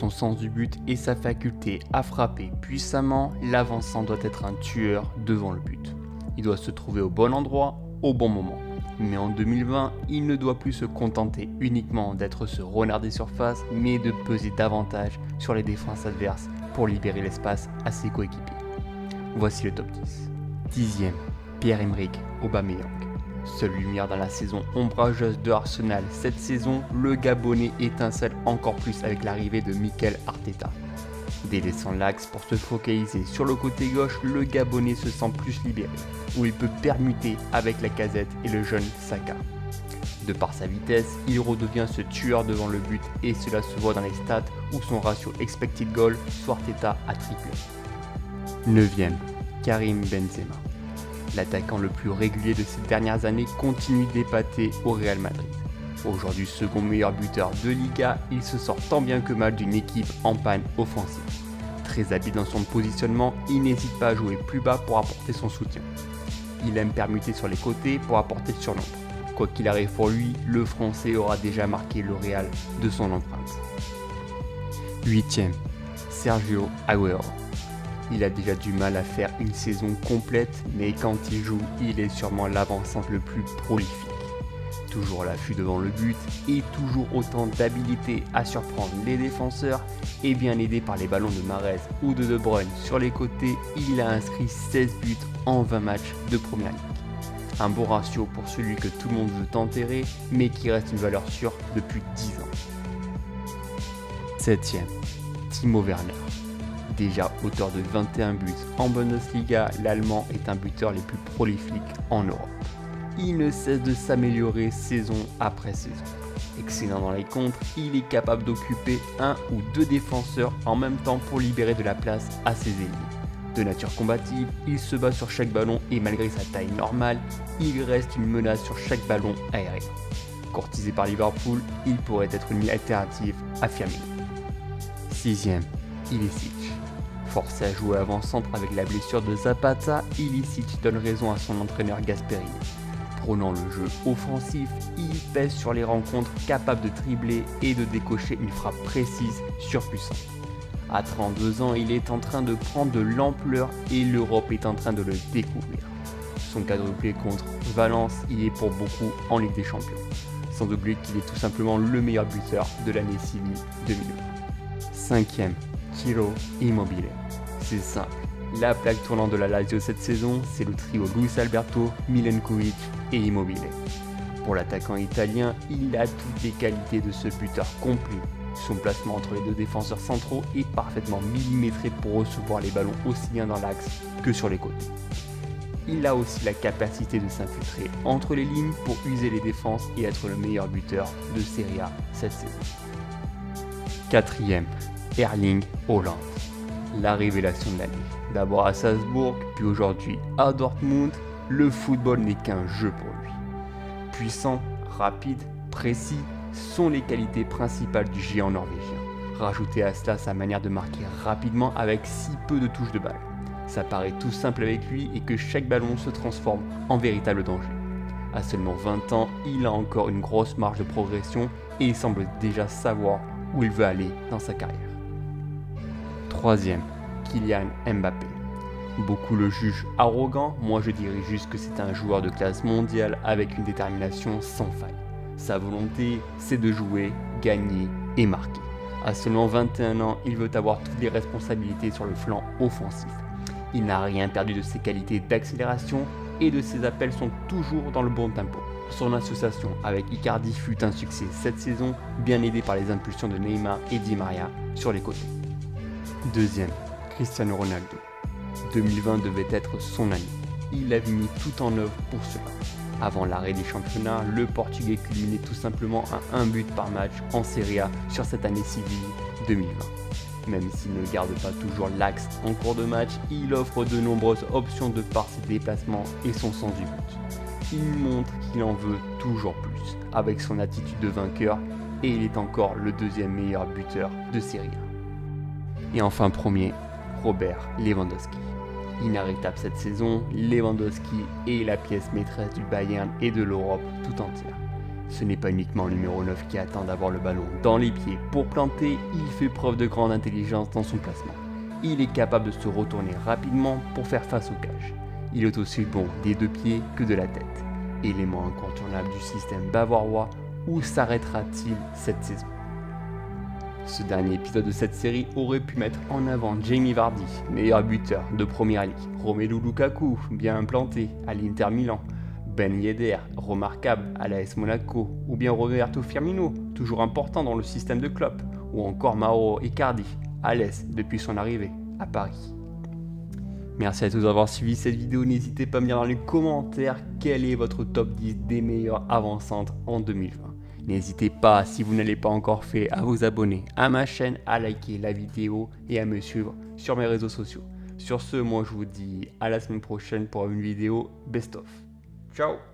son sens du but et sa faculté à frapper puissamment, l'avancant doit être un tueur devant le but. Il doit se trouver au bon endroit, au bon moment. Mais en 2020, il ne doit plus se contenter uniquement d'être ce renard des surfaces, mais de peser davantage sur les défenses adverses pour libérer l'espace à ses coéquipiers. Voici le top 10. 10e, Pierre-Emerick Aubameyang. Seule lumière dans la saison ombrageuse de Arsenal cette saison, le Gabonais étincelle encore plus avec l'arrivée de Mikel Arteta. Délaissant l'axe pour se focaliser sur le côté gauche, le Gabonais se sent plus libéré, où il peut permuter avec la Casette et le jeune Saka. De par sa vitesse, il redevient ce tueur devant le but et cela se voit dans les stats où son ratio expected goal sur Arteta a triplé. 9e, Karim Benzema. L'attaquant le plus régulier de ces dernières années continue d'épater au Real Madrid. Aujourd'hui second meilleur buteur de Liga, il se sort tant bien que mal d'une équipe en panne offensive. Très habile dans son positionnement, il n'hésite pas à jouer plus bas pour apporter son soutien. Il aime permuter sur les côtés pour apporter le surnombre. Quoi qu'il arrive pour lui, le Français aura déjà marqué le Real de son empreinte. 8e, Sergio Aguero. Il a déjà du mal à faire une saison complète, mais quand il joue, il est sûrement l'avancant le plus prolifique. Toujours à l'affût devant le but et toujours autant d'habilité à surprendre les défenseurs et bien aidé par les ballons de Mahrez ou de De Bruyne sur les côtés, il a inscrit 16 buts en 20 matchs de première ligue. Un bon ratio pour celui que tout le monde veut enterrer mais qui reste une valeur sûre depuis 10 ans. 7e, Timo Werner. Déjà auteur de 21 buts en Bundesliga, l'Allemand est un buteur les plus prolifiques en Europe. Il ne cesse de s'améliorer saison après saison. Excellent dans les contres, il est capable d'occuper un ou deux défenseurs en même temps pour libérer de la place à ses ennemis. De nature combative, il se bat sur chaque ballon et malgré sa taille normale, il reste une menace sur chaque ballon aérien. Courtisé par Liverpool, il pourrait être une alternative à Firmino. 6e, Ilicic. Forcé à jouer avant-centre avec la blessure de Zapata, Ilicic donne raison à son entraîneur Gasperini. Prônant le jeu offensif, il pèse sur les rencontres, capable de dribbler et de décocher une frappe précise, surpuissante. À 32 ans, il est en train de prendre de l'ampleur et l'Europe est en train de le découvrir. Son quadruplé contre Valence y est pour beaucoup en Ligue des Champions. Sans oublier qu'il est tout simplement le meilleur buteur de l'année civile 2020. 5e, Ciro Immobile. C'est simple. La plaque tournante de la Lazio cette saison, c'est le trio Luis Alberto, Milenkovic et Immobile. Pour l'attaquant italien, il a toutes les qualités de ce buteur complet. Son placement entre les deux défenseurs centraux est parfaitement millimétré pour recevoir les ballons aussi bien dans l'axe que sur les côtés. Il a aussi la capacité de s'infiltrer entre les lignes pour user les défenses et être le meilleur buteur de Serie A cette saison. 4e, Erling Haaland. La révélation de l'année. D'abord à Salzbourg, puis aujourd'hui à Dortmund, le football n'est qu'un jeu pour lui. Puissant, rapide, précis sont les qualités principales du géant norvégien. Rajoutez à cela sa manière de marquer rapidement avec si peu de touches de balle. Ça paraît tout simple avec lui et que chaque ballon se transforme en véritable danger. À seulement 20 ans, il a encore une grosse marge de progression et il semble déjà savoir où il veut aller dans sa carrière. 3e, Kylian Mbappé. Beaucoup le jugent arrogant, moi je dirais juste que c'est un joueur de classe mondiale avec une détermination sans faille. Sa volonté, c'est de jouer, gagner et marquer. À seulement 21 ans, il veut avoir toutes les responsabilités sur le flanc offensif. Il n'a rien perdu de ses qualités d'accélération et de ses appels sont toujours dans le bon tempo. Son association avec Icardi fut un succès cette saison, bien aidé par les impulsions de Neymar et Di Maria sur les côtés. 2e, Cristiano Ronaldo. 2020 devait être son année. Il avait mis tout en œuvre pour cela. Avant l'arrêt des championnats, le Portugais culminait tout simplement à un but par match en Serie A sur cette année civile 2020. Même s'il ne garde pas toujours l'axe en cours de match, il offre de nombreuses options de par ses déplacements et son sens du but. Il montre qu'il en veut toujours plus, avec son attitude de vainqueur, et il est encore le 2e meilleur buteur de Serie A. Et enfin premier, Robert Lewandowski. Inarrêtable cette saison, Lewandowski est la pièce maîtresse du Bayern et de l'Europe tout entière. Ce n'est pas uniquement le numéro 9 qui attend d'avoir le ballon dans les pieds pour planter, il fait preuve de grande intelligence dans son placement. Il est capable de se retourner rapidement pour faire face au cage. Il est aussi bon des deux pieds que de la tête. Élément incontournable du système bavarois, où s'arrêtera-t-il cette saison? Ce dernier épisode de cette série aurait pu mettre en avant Jamie Vardy, meilleur buteur de Première Ligue, Romelu Lukaku, bien implanté à l'Inter Milan, Ben Yedder, remarquable à l'AS Monaco, ou bien Roberto Firmino, toujours important dans le système de Klopp, ou encore Mauro Icardi, à l'Est depuis son arrivée à Paris. Merci à tous d'avoir suivi cette vidéo, n'hésitez pas à me dire dans les commentaires quel est votre top 10 des meilleurs avant-centres en 2020. N'hésitez pas, si vous ne l'avez pas encore fait, à vous abonner à ma chaîne, à liker la vidéo et à me suivre sur mes réseaux sociaux. Sur ce, moi je vous dis à la semaine prochaine pour une vidéo best-of. Ciao!